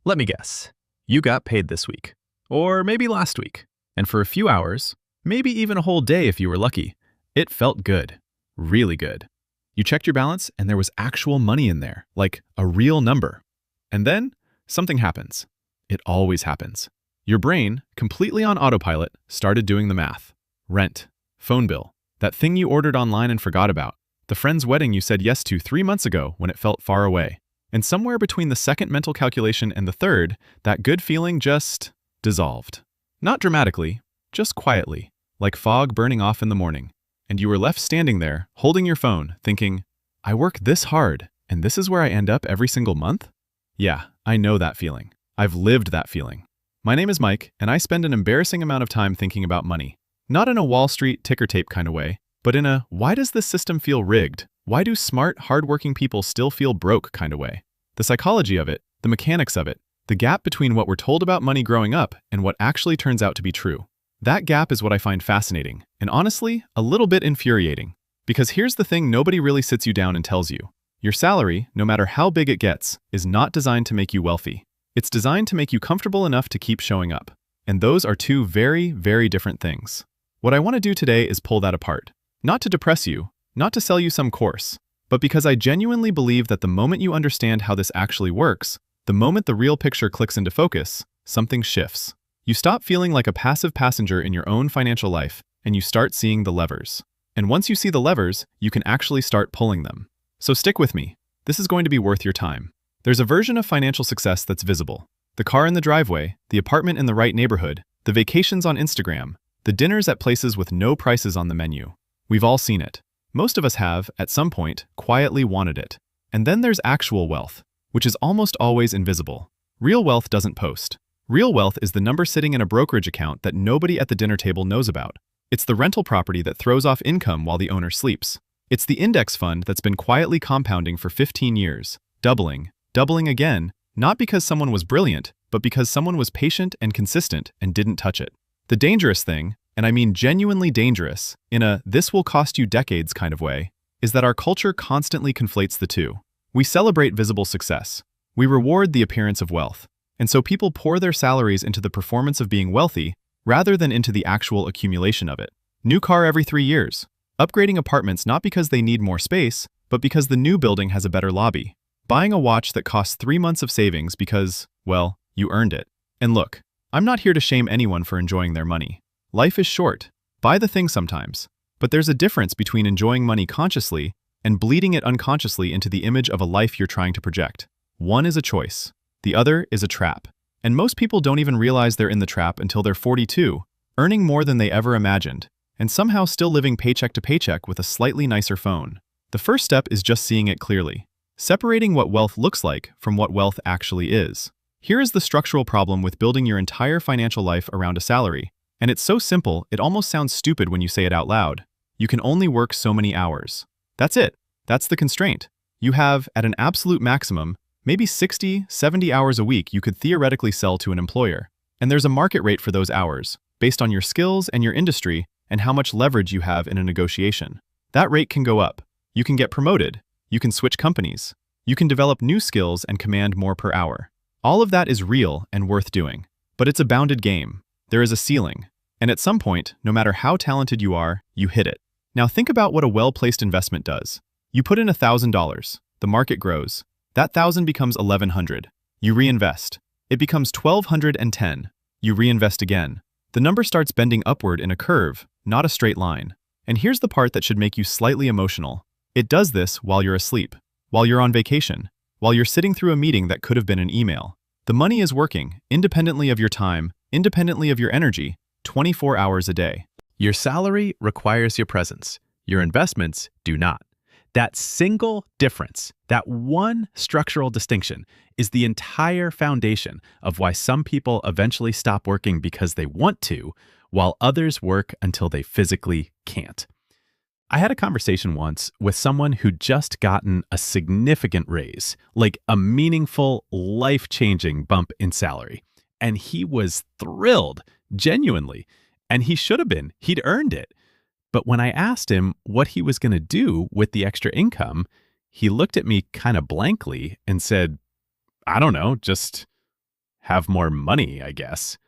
Let me guess. You got paid this week. Or maybe last week. And for a few hours, maybe even a whole day if you were lucky, it felt good. Really good. You checked your balance and there was actual money in there, like a real number. And then something happens. It always happens. Your brain, completely on autopilot, started doing the math. Rent, phone bill, that thing you ordered online and forgot about, the friend's wedding you said yes to 3 months ago when it felt far away. And somewhere between the second mental calculation and the third, that good feeling just dissolved. Not dramatically, just quietly, like fog burning off in the morning. And you were left standing there, holding your phone, thinking, I work this hard, and this is where I end up every single month? Yeah, I know that feeling. I've lived that feeling. My name is Mike, and I spend an embarrassing amount of time thinking about money. Not in a Wall Street ticker tape kind of way, but in a, why does this system feel rigged? Why do smart, hardworking people still feel broke kind of way? The psychology of it, the mechanics of it, the gap between what we're told about money growing up and what actually turns out to be true. That gap is what I find fascinating, and honestly, a little bit infuriating. Because here's the thing nobody really sits you down and tells you. Your salary, no matter how big it gets, is not designed to make you wealthy. It's designed to make you comfortable enough to keep showing up. And those are two very, very different things. What I want to do today is pull that apart. Not to depress you, not to sell you some course, but because I genuinely believe that the moment you understand how this actually works, the moment the real picture clicks into focus, something shifts. You stop feeling like a passive passenger in your own financial life, and you start seeing the levers. And once you see the levers, you can actually start pulling them. So stick with me. This is going to be worth your time. There's a version of financial success that's visible. The car in the driveway, the apartment in the right neighborhood, the vacations on Instagram, the dinners at places with no prices on the menu. We've all seen it. Most of us have, at some point, quietly wanted it. And then there's actual wealth, which is almost always invisible. Real wealth doesn't post. Real wealth is the number sitting in a brokerage account that nobody at the dinner table knows about. It's the rental property that throws off income while the owner sleeps. It's the index fund that's been quietly compounding for 15 years, doubling again, not because someone was brilliant, but because someone was patient and consistent and didn't touch it. The dangerous thing, and I mean genuinely dangerous, in a this will cost you decades kind of way, is that our culture constantly conflates the two. We celebrate visible success. We reward the appearance of wealth. And so people pour their salaries into the performance of being wealthy rather than into the actual accumulation of it. New car every 3 years. Upgrading apartments not because they need more space, but because the new building has a better lobby. Buying a watch that costs 3 months of savings because, well, you earned it. And look, I'm not here to shame anyone for enjoying their money. Life is short. Buy the thing sometimes. But there's a difference between enjoying money consciously and bleeding it unconsciously into the image of a life you're trying to project. One is a choice. The other is a trap. And most people don't even realize they're in the trap until they're 42, earning more than they ever imagined, and somehow still living paycheck to paycheck with a slightly nicer phone. The first step is just seeing it clearly. Separating what wealth looks like from what wealth actually is. Here is the structural problem with building your entire financial life around a salary. And it's so simple, it almost sounds stupid when you say it out loud. You can only work so many hours. That's it. That's the constraint. You have, at an absolute maximum, maybe 60, 70 hours a week you could theoretically sell to an employer. And there's a market rate for those hours, based on your skills and your industry and how much leverage you have in a negotiation. That rate can go up. You can get promoted. You can switch companies. You can develop new skills and command more per hour. All of that is real and worth doing. But it's a bounded game. There is a ceiling. And at some point, no matter how talented you are, you hit it. Now think about what a well-placed investment does. You put in $1,000. The market grows. That 1,000 becomes 1,100. You reinvest. It becomes 1,210. You reinvest again. The number starts bending upward in a curve, not a straight line. And here's the part that should make you slightly emotional. It does this while you're asleep, while you're on vacation, while you're sitting through a meeting that could have been an email. The money is working, independently of your time, independently of your energy, 24 hours a day. Your salary requires your presence. Your investments do not. That single difference, that one structural distinction, is the entire foundation of why some people eventually stop working because they want to, while others work until they physically can't. I had a conversation once with someone who'd just gotten a significant raise, like a meaningful, life-changing bump in salary. And he was thrilled, genuinely. And he should have been. He'd earned it. But when I asked him what he was going to do with the extra income, he looked at me kind of blankly and said, I don't know, just have more money, I guess.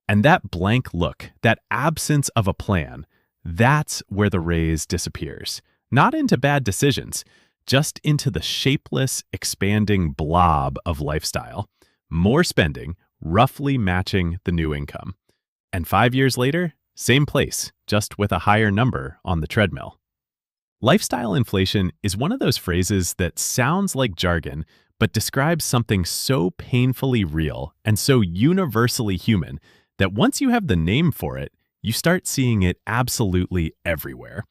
And that blank look, that absence of a plan, that's where the raise disappears. Not into bad decisions, just into the shapeless, expanding blob of lifestyle. More spending, roughly matching the new income. And 5 years later, same place, just with a higher number on the treadmill. Lifestyle inflation is one of those phrases that sounds like jargon, but describes something so painfully real and so universally human that once you have the name for it, you start seeing it absolutely everywhere.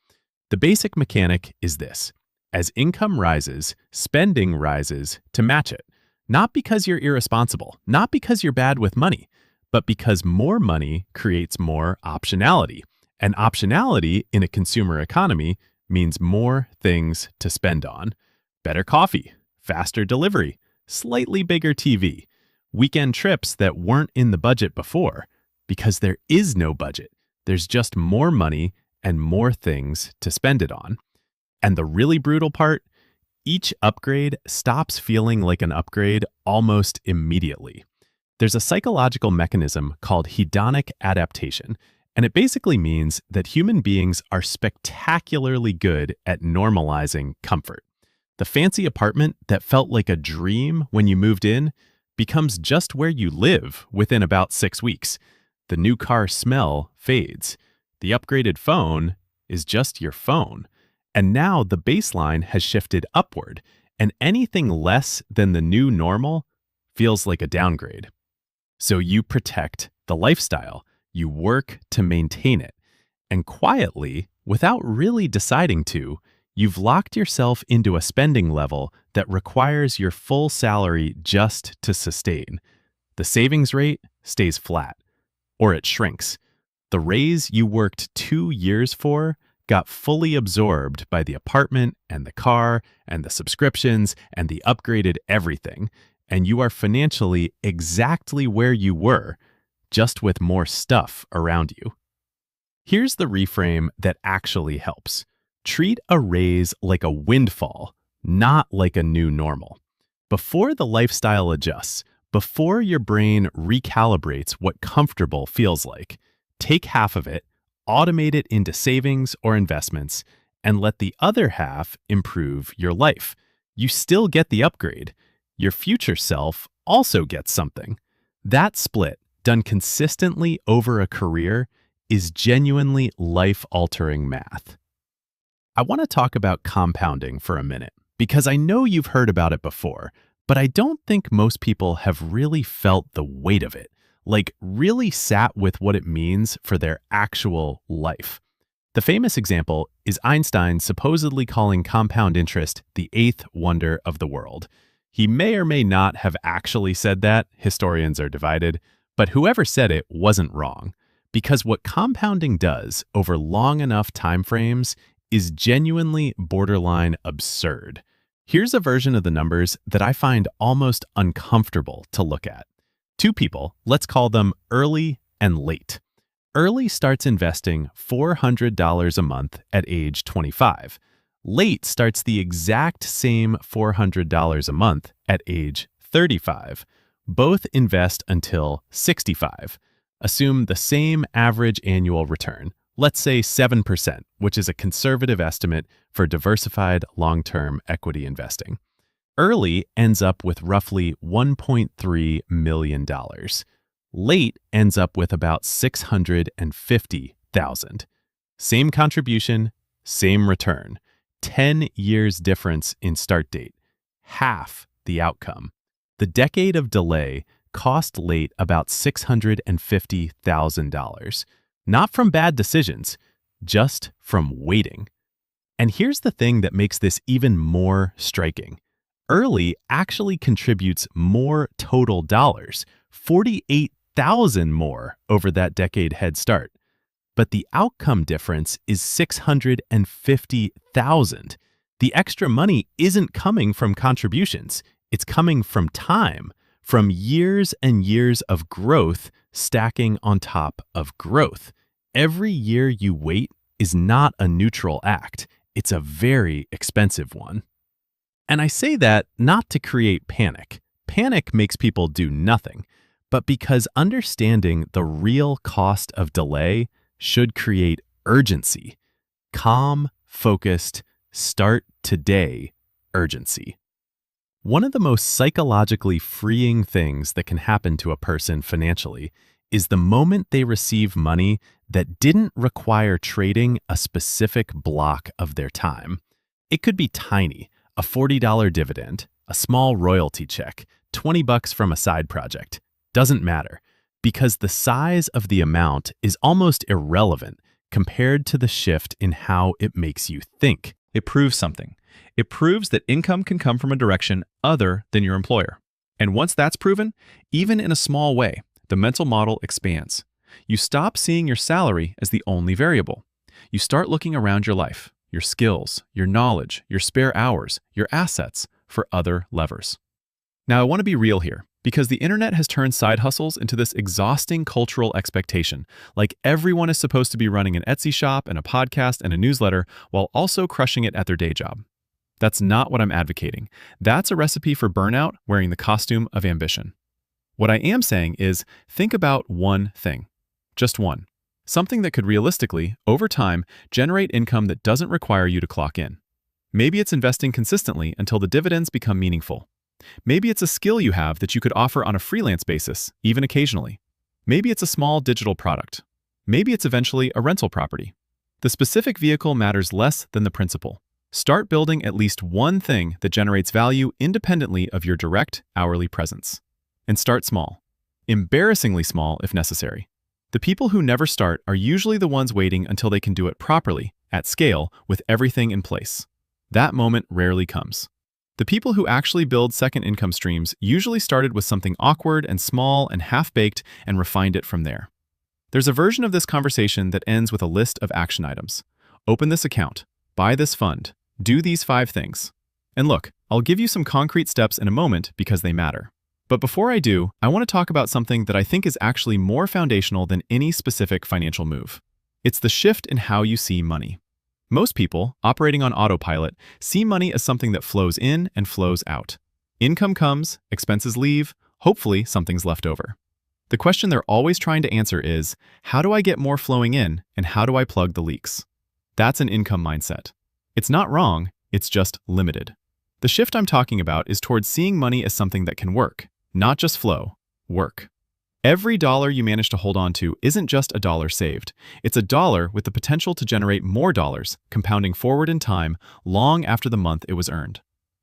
The basic mechanic is this. As income rises, spending rises to match it. Not because you're irresponsible, not because you're bad with money, but because more money creates more optionality. And optionality in a consumer economy means more things to spend on. Better coffee, faster delivery, slightly bigger TV, weekend trips that weren't in the budget before, because there is no budget. There's just more money and more things to spend it on. And the really brutal part, each upgrade stops feeling like an upgrade almost immediately. There's a psychological mechanism called hedonic adaptation, and it basically means that human beings are spectacularly good at normalizing comfort. The fancy apartment that felt like a dream when you moved in becomes just where you live within about 6 weeks. The new car smell fades. The upgraded phone is just your phone. And now the baseline has shifted upward, and anything less than the new normal feels like a downgrade. So you protect the lifestyle. You work to maintain it. And quietly, without really deciding to, you've locked yourself into a spending level that requires your full salary just to sustain. The savings rate stays flat, or it shrinks. The raise you worked 2 years for got fully absorbed by the apartment and the car and the subscriptions and the upgraded everything, and you are financially exactly where you were, just with more stuff around you. Here's the reframe that actually helps. Treat a raise like a windfall, not like a new normal. Before the lifestyle adjusts, before your brain recalibrates what comfortable feels like, take half of it, automate it into savings or investments, and let the other half improve your life. You still get the upgrade. Your future self also gets something. That split, done consistently over a career, is genuinely life-altering math. I want to talk about compounding for a minute, because I know you've heard about it before, but I don't think most people have really felt the weight of it, like really sat with what it means for their actual life. The famous example is Einstein supposedly calling compound interest the eighth wonder of the world. He may or may not have actually said that, historians are divided, but whoever said it wasn't wrong. Because what compounding does over long enough time frames is genuinely borderline absurd. Here's a version of the numbers that I find almost uncomfortable to look at. 2 people, let's call them Early and Late. Early starts investing $400 a month at age 25. Late starts the exact same $400 a month at age 35. Both invest until 65. Assume the same average annual return, let's say 7%, which is a conservative estimate for diversified long-term equity investing. Early ends up with roughly $1.3 million. Late ends up with about $650,000. Same contribution, same return. 10 years difference in start date. Half the outcome. The decade of delay cost Late about $650,000. Not from bad decisions, just from waiting. And here's the thing that makes this even more striking. Early actually contributes more total dollars, 48,000 more over that decade head start. But the outcome difference is 650,000. The extra money isn't coming from contributions. It's coming from time, from years and years of growth stacking on top of growth. Every year you wait is not a neutral act. It's a very expensive one. And I say that not to create panic. Panic makes people do nothing. but because understanding the real cost of delay should create urgency. Calm, focused, start today urgency. One of the most psychologically freeing things that can happen to a person financially is the moment they receive money that didn't require trading a specific block of their time. It could be tiny, a $40 dividend, a small royalty check, $20 from a side project. Doesn't matter, because the size of the amount is almost irrelevant compared to the shift in how it makes you think. It proves something. It proves that income can come from a direction other than your employer. And once that's proven, even in a small way, the mental model expands. You stop seeing your salary as the only variable. You start looking around your life, your skills, your knowledge, your spare hours, your assets for other levers. Now, I want to be real here, because the internet has turned side hustles into this exhausting cultural expectation, like everyone is supposed to be running an Etsy shop and a podcast and a newsletter while also crushing it at their day job. That's not what I'm advocating. That's a recipe for burnout wearing the costume of ambition. What I am saying is, think about one thing. Just one. Something that could realistically, over time, generate income that doesn't require you to clock in. Maybe it's investing consistently until the dividends become meaningful. Maybe it's a skill you have that you could offer on a freelance basis, even occasionally. Maybe it's a small digital product. Maybe it's eventually a rental property. The specific vehicle matters less than the principle. Start building at least one thing that generates value independently of your direct hourly presence. And start small. Embarrassingly small if necessary. The people who never start are usually the ones waiting until they can do it properly, at scale, with everything in place. That moment rarely comes. The people who actually build second income streams usually started with something awkward and small and half-baked and refined it from there. There's a version of this conversation that ends with a list of action items. Open this account. Buy this fund. Do these 5 things. And look, I'll give you some concrete steps in a moment because they matter. But before I do, I want to talk about something that I think is actually more foundational than any specific financial move. It's the shift in how you see money. Most people, operating on autopilot, see money as something that flows in and flows out. Income comes, expenses leave, hopefully something's left over. The question they're always trying to answer is, how do I get more flowing in and how do I plug the leaks? That's an income mindset. It's not wrong, it's just limited. The shift I'm talking about is towards seeing money as something that can work, not just flow, work. Every dollar you manage to hold on to isn't just a dollar saved. It's a dollar with the potential to generate more dollars, compounding forward in time long after the month it was earned.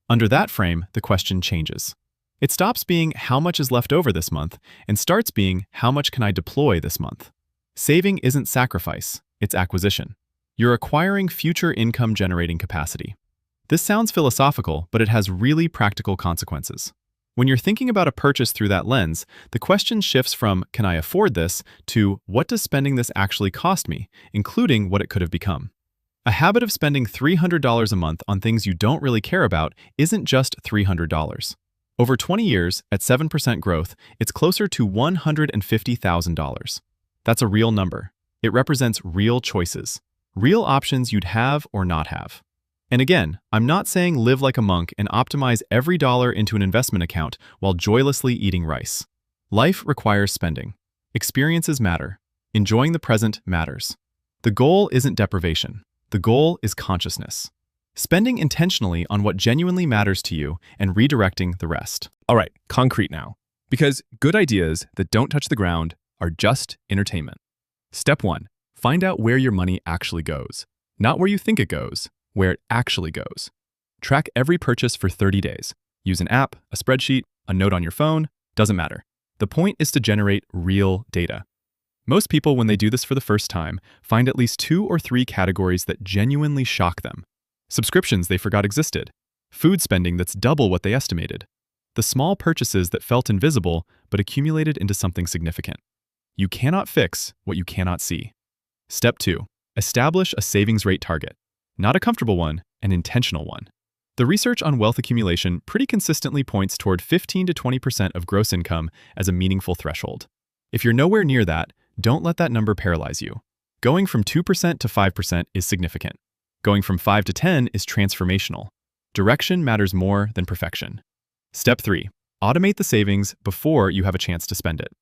Under that frame, the question changes. It stops being how much is left over this month and starts being how much can I deploy this month. Saving isn't sacrifice, it's acquisition. You're acquiring future income generating capacity. This sounds philosophical, but it has really practical consequences. When you're thinking about a purchase through that lens, the question shifts from, can I afford this, to what does spending this actually cost me, including what it could have become. A habit of spending $300 a month on things you don't really care about isn't just $300. Over 20 years, at 7% growth, it's closer to $150,000. That's a real number. It represents real choices, real options you'd have or not have. And again, I'm not saying live like a monk and optimize every dollar into an investment account while joylessly eating rice. Life requires spending. Experiences matter. Enjoying the present matters. The goal isn't deprivation. The goal is consciousness. Spending intentionally on what genuinely matters to you and redirecting the rest. All right, concrete now. Because good ideas that don't touch the ground are just entertainment. Step 1, find out where your money actually goes. Not where you think it goes, where it actually goes. Track every purchase for 30 days. Use an app, a spreadsheet, a note on your phone, doesn't matter. The point is to generate real data. Most people, when they do this for the first time, find at least 2 or 3 categories that genuinely shock them. Subscriptions they forgot existed. Food spending that's double what they estimated. The small purchases that felt invisible but accumulated into something significant. You cannot fix what you cannot see. Step 2, establish a savings rate target. Not a comfortable one, an intentional one. The research on wealth accumulation pretty consistently points toward 15 to 20% of gross income as a meaningful threshold. If you're nowhere near that, don't let that number paralyze you. Going from 2% to 5% is significant. Going from 5 to 10 is transformational. Direction matters more than perfection. Step 3, Automate the savings before you have a chance to spend it.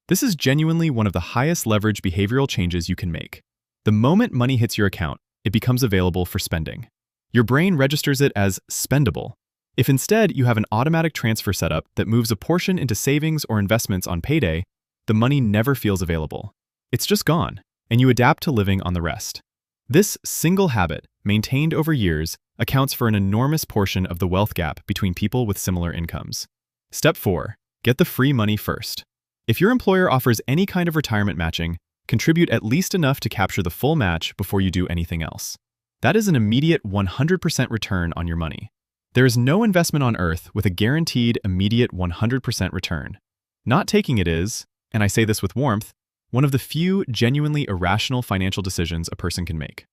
This is genuinely one of the highest leverage behavioral changes you can make. The moment money hits your account, it becomes available for spending. Your brain registers it as spendable. If instead you have an automatic transfer setup that moves a portion into savings or investments on payday, the money never feels available. It's just gone, and you adapt to living on the rest. This single habit, maintained over years, accounts for an enormous portion of the wealth gap between people with similar incomes. Step 4. Get the free money first. If your employer offers any kind of retirement matching, contribute at least enough to capture the full match before you do anything else. That is an immediate 100% return on your money. There is no investment on earth with a guaranteed immediate 100% return. Not taking it is, and I say this with warmth, one of the few genuinely irrational financial decisions a person can make.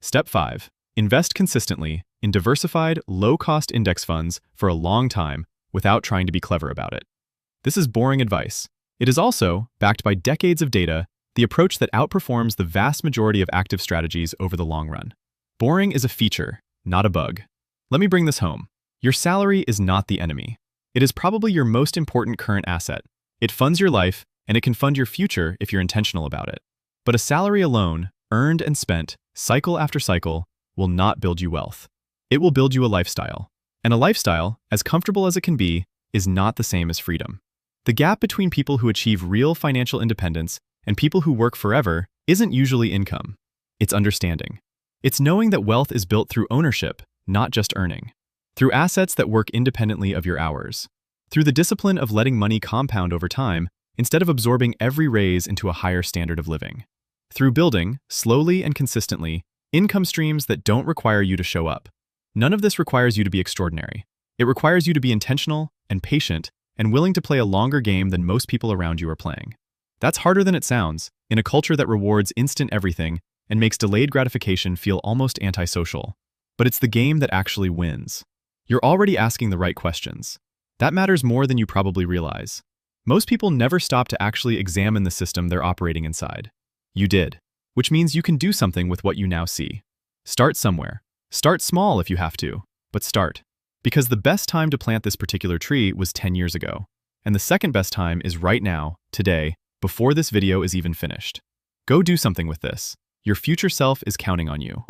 Step 5. Invest consistently in diversified, low-cost index funds for a long time without trying to be clever about it. This is boring advice. It is also, backed by decades of data, the approach that outperforms the vast majority of active strategies over the long run. Boring is a feature, not a bug. Let me bring this home. Your salary is not the enemy. It is probably your most important current asset. It funds your life, and it can fund your future if you're intentional about it. But a salary alone, earned and spent, cycle after cycle, will not build you wealth. It will build you a lifestyle. And a lifestyle, as comfortable as it can be, is not the same as freedom. The gap between people who achieve real financial independence and people who work forever isn't usually income. It's understanding. It's knowing that wealth is built through ownership, not just earning. Through assets that work independently of your hours. Through the discipline of letting money compound over time instead of absorbing every raise into a higher standard of living. Through building, slowly and consistently, income streams that don't require you to show up. None of this requires you to be extraordinary. It requires you to be intentional and patient and willing to play a longer game than most people around you are playing. That's harder than it sounds, in a culture that rewards instant everything and makes delayed gratification feel almost antisocial. But it's the game that actually wins. You're already asking the right questions. That matters more than you probably realize. Most people never stop to actually examine the system they're operating inside. You did, which means you can do something with what you now see. Start somewhere. Start small if you have to, but start. Because the best time to plant this particular tree was 10 years ago. And the second best time is right now, today, before this video is even finished. Go do something with this. Your future self is counting on you.